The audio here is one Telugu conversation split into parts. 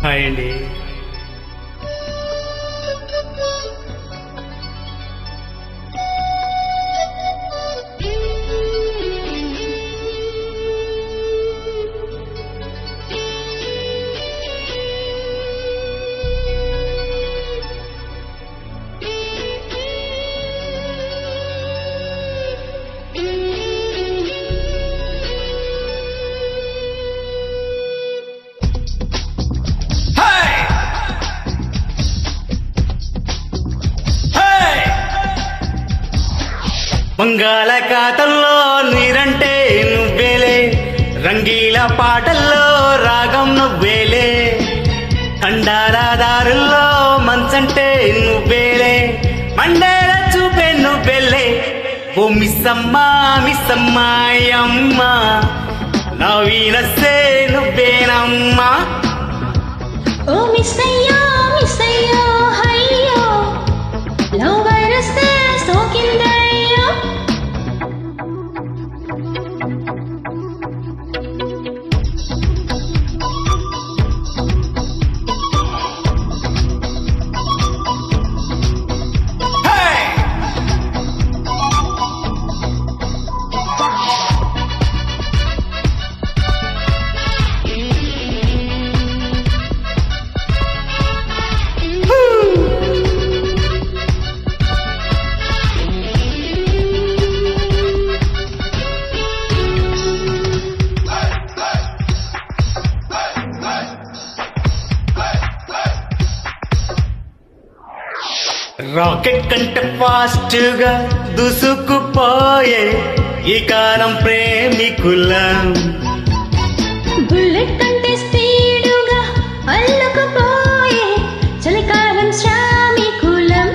హాయ్ అండి. బంగాళాఖాతంలో నీరంటే నువ్వేలే, రంగీల పాటల్లో రాగం నువ్వేలే, కండాల దారుల్లో మంచంటే నువ్వేలే, మండేల చూపే నువ్వేలే. ఓ మిస్సమ్మా మిస్సమ్మాయమ్మ, నా వీనస్సే నువ్వేనమ్మా. ఓ మిస్సయ్యో మిస్సయ్యో హయ్యో, లవ్ వైరస్ సోకిందయ్యో. రాకెట్ కంటే ఫాస్ట్ గా దూసుకుపోయే ఈ కాలం ప్రేమికులం, బుల్లెట్ కంటే స్పీడుగా అల్లుకుపోయే చలికాలం శ్రామికులం.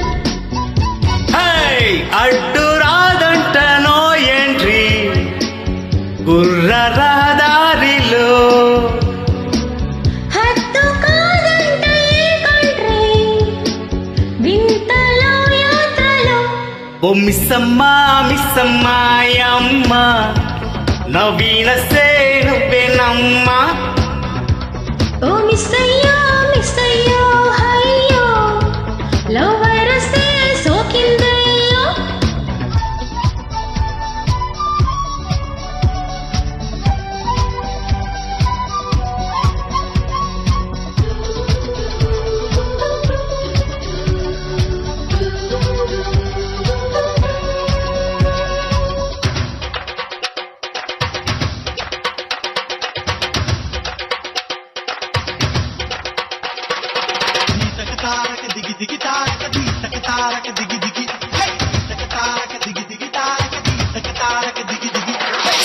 అడ్డు రాదంటనో ఎంట్రీ గుర్ర రహదారిలో, హద్దు కాదంట ఈ కంట్రీ వింతలో యాత్రలో. ఓ మిస్సమ్మా మిస్సమ్మాయమ్మ, నవీనసే నువ్వేనమ్మా. ఓ మిస్సయ్యో మిస్సయ్యో హయ్యో, లవ్ వైరస్ సోకిందయ్యో. దిగి దిగి తారక దిగి తారక దిగి దిగి తారక దిగి దిగి తారక దిగి తారక దిగి దిగి.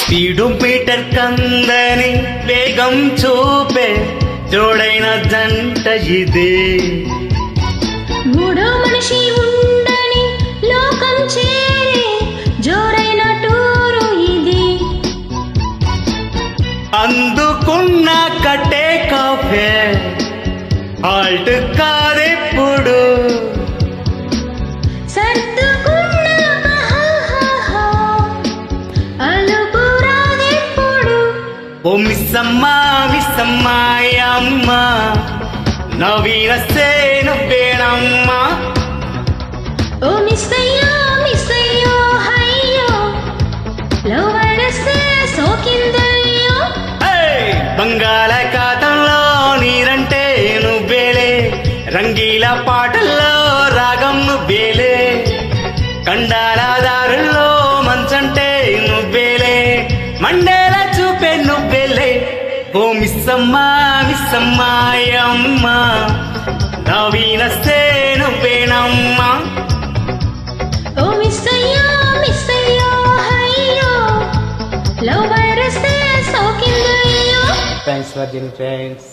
స్పీడు మీటర్ కందని వేగం చూపే జోడైన జంట ఇదే, మూడో మనిషి ఉండని లోకం చేరే జోరైన టూరు ఇది. అందుకున్న కట్టే కాఫే ఆల్ట్ కాదెప్పుడు, సర్దుకున్నాక అలుపు రాదెప్పుడు. ఓ మిస్సమ్మా మిస్సమ్మాయమ్మ, నవీనసే నువ్వేనమ్మా. ఓ మిస్సయ్యో మిస్సయ్యో హయ్యో, లవ్ వైరస్ సోకిందయ్యో. బంగాళాఖాతంలో నీరంటే నువ్వేలే, రంగీల పాటల్లో రాగం నువ్వేలే, కండాల దారుల్లో మంచంటే నువ్వేలే, మండేల చూపే నువ్వేలే. ఓ మిస్సమ్మా మిస్సమ్మాయమ్మ, నవీనసే నువ్వేనమ్మా. ఓ మిస్సయ్యో మిస్సయ్యో హయ్యో, లవ్ వైరస్ సోకిందయ్యో. థ్యాంక్స్ ఫర్ దిన్ ఫ్రెండ్స్.